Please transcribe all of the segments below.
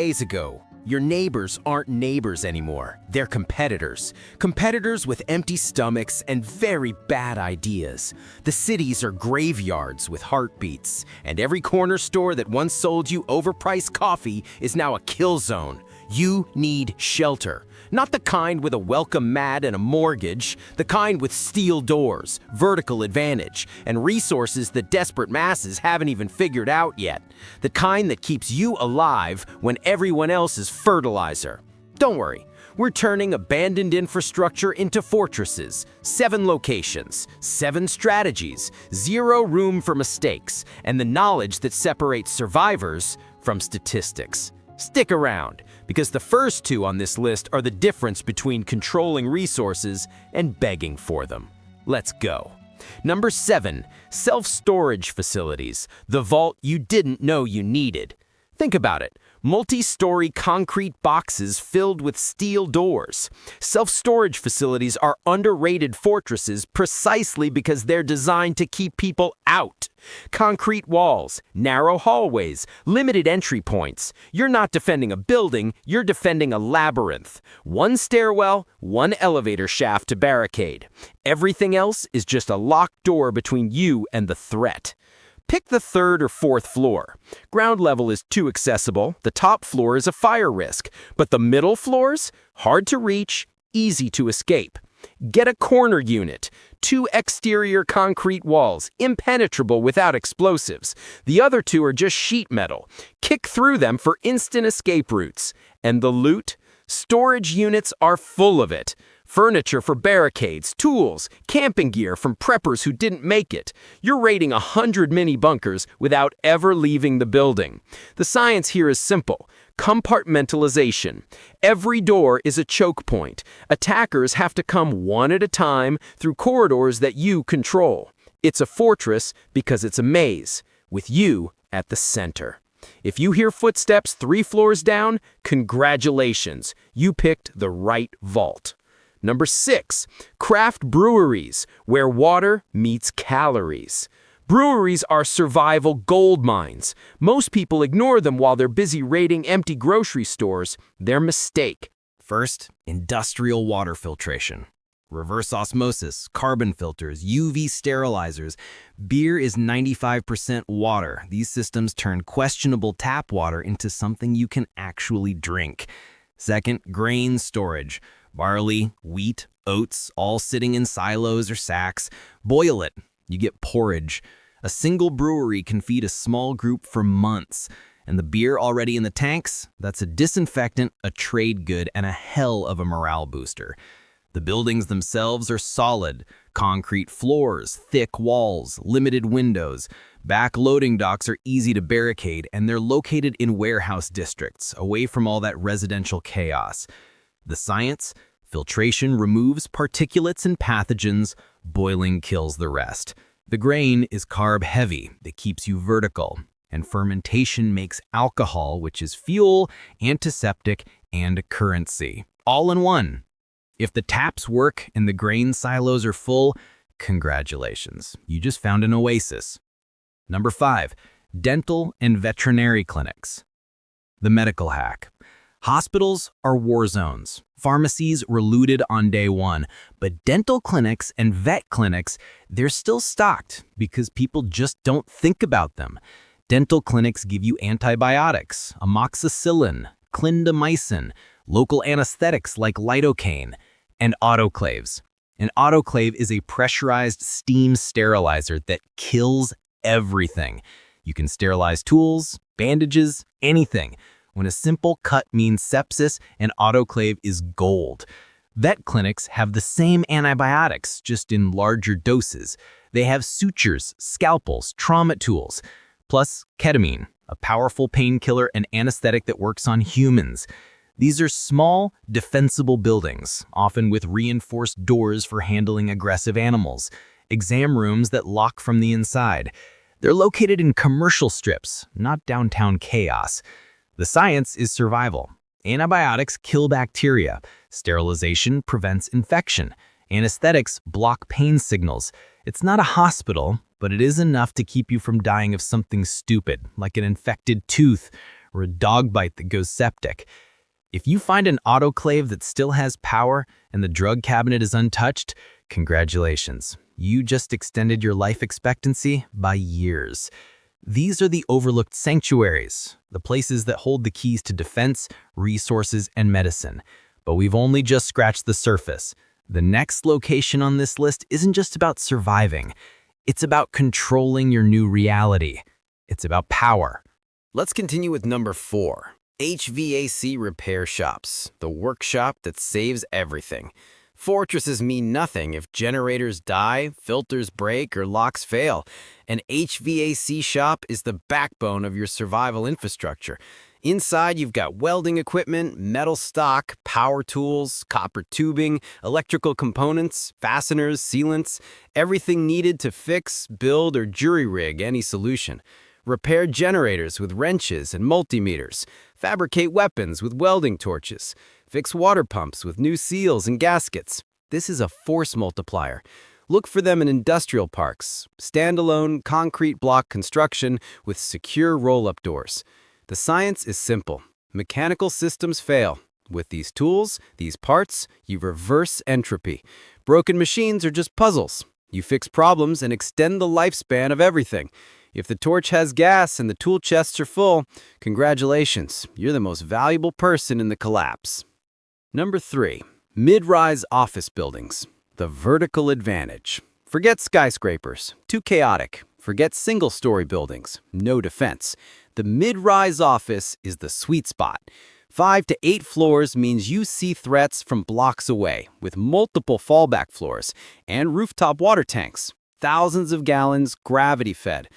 Days ago, your neighbors aren't neighbors anymore. They're competitors. Competitors with empty stomachs and very bad ideas. The cities are graveyards with heartbeats, and every corner store that once sold you overpriced coffee is now a kill zone. You need shelter. Not the kind with a welcome mat and a mortgage, the kind with steel doors, vertical advantage, and resources that desperate masses haven't even figured out yet. The kind that keeps you alive when everyone else is fertilizer. Don't worry, we're turning abandoned infrastructure into fortresses. 7 locations, 7 strategies, 0 room for mistakes, and the knowledge that separates survivors from statistics. Stick around, because the first 2 on this list are the difference between controlling resources and begging for them. Let's go. Number 7, self-storage facilities, the vault you didn't know you needed. Think about it. Multi-story concrete boxes filled with steel doors. Self-storage facilities are underrated fortresses precisely because they're designed to keep people out. Concrete walls, narrow hallways, limited entry points. You're not defending a building, you're defending a labyrinth. 1 stairwell, 1 elevator shaft to barricade. Everything else is just a locked door between you and the threat. Pick the 3rd or 4th floor. Ground level is too accessible, the top floor is a fire risk, but the middle floors, hard to reach, easy to escape. Get a corner unit, 2 exterior concrete walls, impenetrable without explosives. The other 2 are just sheet metal. Kick through them for instant escape routes. And the loot? Storage units are full of it. Furniture for barricades, tools, camping gear from preppers who didn't make it. You're raiding 100 mini bunkers without ever leaving the building. The science here is simple. Compartmentalization. Every door is a choke point. Attackers have to come one at a time through corridors that you control. It's a fortress because it's a maze, with you at the center. If you hear footsteps 3 floors down, congratulations, you picked the right vault. Number 6, craft breweries, where water meets calories. Breweries are survival gold mines. Most people ignore them while they're busy raiding empty grocery stores. Their mistake. First, industrial water filtration. Reverse osmosis, carbon filters, UV sterilizers. Beer is 95% water. These systems turn questionable tap water into something you can actually drink. Second, grain storage. Barley, wheat, oats, all sitting in silos or sacks. Boil it. You get porridge. A single brewery can feed a small group for months. And the beer already in the tanks, that's a disinfectant, a trade good, and a hell of a morale booster. The buildings themselves are solid. Concrete floors, thick walls, limited windows. Back loading docks are easy to barricade, and they're located in warehouse districts, away from all that residential chaos. The science? Filtration removes particulates and pathogens, boiling kills the rest. The grain is carb heavy, that keeps you vertical, and fermentation makes alcohol, which is fuel, antiseptic, and currency, all in one. If the taps work and the grain silos are full, congratulations, you just found an oasis. Number 5, dental and veterinary clinics. The medical hack. Hospitals are war zones. Pharmacies were looted on day 1, but dental clinics and vet clinics, they're still stocked because people just don't think about them. Dental clinics give you antibiotics, amoxicillin, clindamycin, local anesthetics like lidocaine, and autoclaves. An autoclave is a pressurized steam sterilizer that kills everything. You can sterilize tools, bandages, anything. When a simple cut means sepsis, an autoclave is gold. Vet clinics have the same antibiotics, just in larger doses. They have sutures, scalpels, trauma tools, plus ketamine, a powerful painkiller and anesthetic that works on humans. These are small, defensible buildings, often with reinforced doors for handling aggressive animals, exam rooms that lock from the inside. They're located in commercial strips, not downtown chaos. The science is survival. Antibiotics kill bacteria. Sterilization prevents infection. Anesthetics block pain signals. It's not a hospital, but it is enough to keep you from dying of something stupid, like an infected tooth. or a dog bite that goes septic. If you find an autoclave that still has power and the drug cabinet is untouched, congratulations. You just extended your life expectancy by years. These are the overlooked sanctuaries, the places that hold the keys to defense, resources, and medicine. But we've only just scratched the surface. The next location on this list isn't just about surviving. It's about controlling your new reality. It's about power. Let's continue with number 4. HVAC repair shops, the workshop that saves everything. Fortresses mean nothing if generators die, filters break, or locks fail. An HVAC shop is the backbone of your survival infrastructure. Inside, you've got welding equipment, metal stock, power tools, copper tubing, electrical components, fasteners, sealants, everything needed to fix, build, or jury-rig any solution. Repair generators with wrenches and multimeters. Fabricate weapons with welding torches. Fix water pumps with new seals and gaskets. This is a force multiplier. Look for them in industrial parks. Standalone, concrete block construction with secure roll-up doors. The science is simple. Mechanical systems fail. With these tools, these parts, you reverse entropy. Broken machines are just puzzles. You fix problems and extend the lifespan of everything. If the torch has gas and the tool chests are full, congratulations, you're the most valuable person in the collapse. Number 3. Mid-rise office buildings. The vertical advantage. Forget skyscrapers, too chaotic. Forget single-story buildings, no defense. The mid-rise office is the sweet spot. 5 to 8 floors means you see threats from blocks away, with multiple fallback floors and rooftop water tanks. Thousands of gallons, gravity-fed.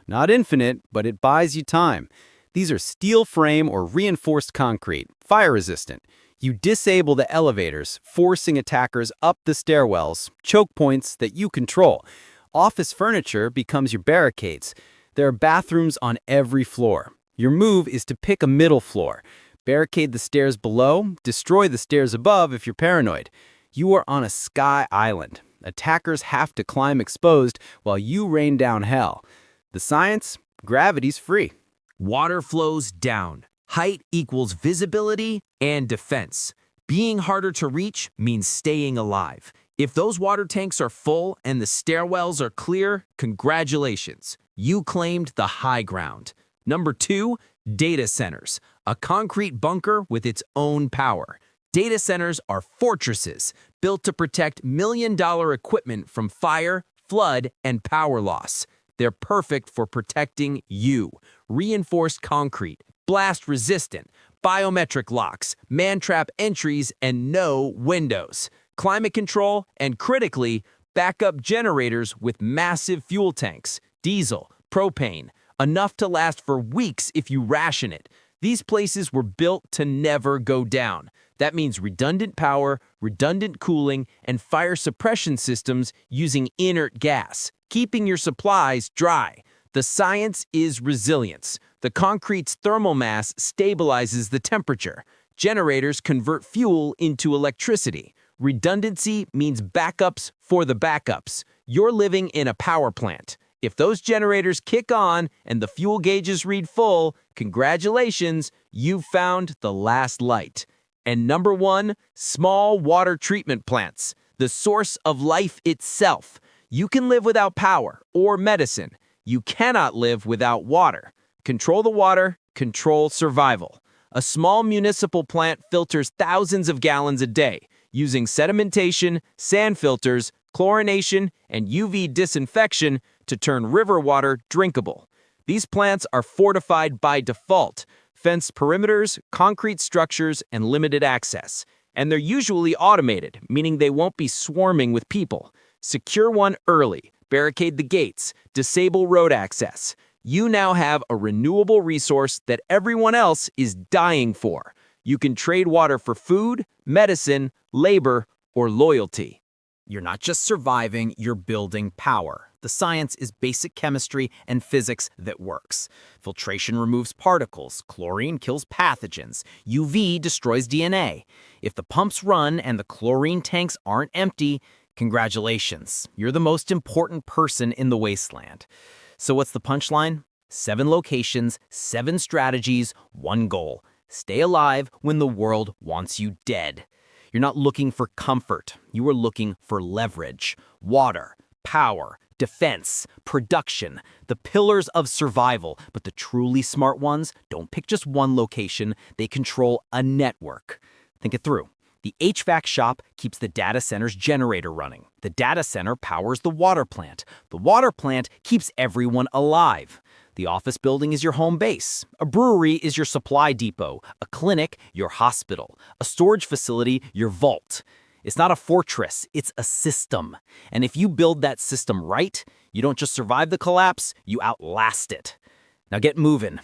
Not infinite, but it buys you time. These are steel frame or reinforced concrete, fire-resistant. You disable the elevators, forcing attackers up the stairwells, choke points that you control. Office furniture becomes your barricades. There are bathrooms on every floor. Your move is to pick a middle floor. Barricade the stairs below, destroy the stairs above if you're paranoid. You are on a sky island. Attackers have to climb exposed while you rain down hell. The science? Gravity's free. Water flows down. Height equals visibility and defense. Being harder to reach means staying alive. If those water tanks are full and the stairwells are clear, congratulations. You claimed the high ground. Number 2, data centers. A concrete bunker with its own power. Data centers are fortresses built to protect million-dollar equipment from fire, flood, and power loss. They're perfect for protecting you. Reinforced concrete, blast-resistant, biometric locks, man-trap entries, and no windows. Climate control, and critically, backup generators with massive fuel tanks, diesel, propane, enough to last for weeks if you ration it. These places were built to never go down. That means redundant power, redundant cooling, and fire suppression systems using inert gas, keeping your supplies dry. The science is resilience. The concrete's thermal mass stabilizes the temperature. Generators convert fuel into electricity. Redundancy means backups for the backups. You're living in a power plant. If those generators kick on and the fuel gauges read full, congratulations, you've found the last light. And number 1, small water treatment plants, the source of life itself. You can live without power or medicine. You cannot live without water. Control the water, control survival. A small municipal plant filters thousands of gallons a day, using sedimentation, sand filters, chlorination, and UV disinfection to turn river water drinkable. These plants are fortified by default, fenced perimeters, concrete structures, and limited access. And they're usually automated, meaning they won't be swarming with people. Secure one early, barricade the gates, disable road access. You now have a renewable resource that everyone else is dying for. You can trade water for food, medicine, labor, or loyalty. You're not just surviving, you're building power. The science is basic chemistry and physics that works. Filtration removes particles, chlorine kills pathogens, UV destroys DNA. If the pumps run and the chlorine tanks aren't empty, congratulations, you're the most important person in the wasteland. So what's the punchline? 7 locations, 7 strategies, 1 goal. Stay alive when the world wants you dead. You're not looking for comfort. You are looking for leverage. Water, power, defense, production, the pillars of survival. But the truly smart ones don't pick just one location. They control a network. Think it through. The HVAC shop keeps the data center's generator running. The data center powers the water plant. The water plant keeps everyone alive. The office building is your home base. A brewery is your supply depot. A clinic, your hospital. A storage facility, your vault. It's not a fortress, it's a system. And if you build that system right, you don't just survive the collapse, you outlast it. Now get moving.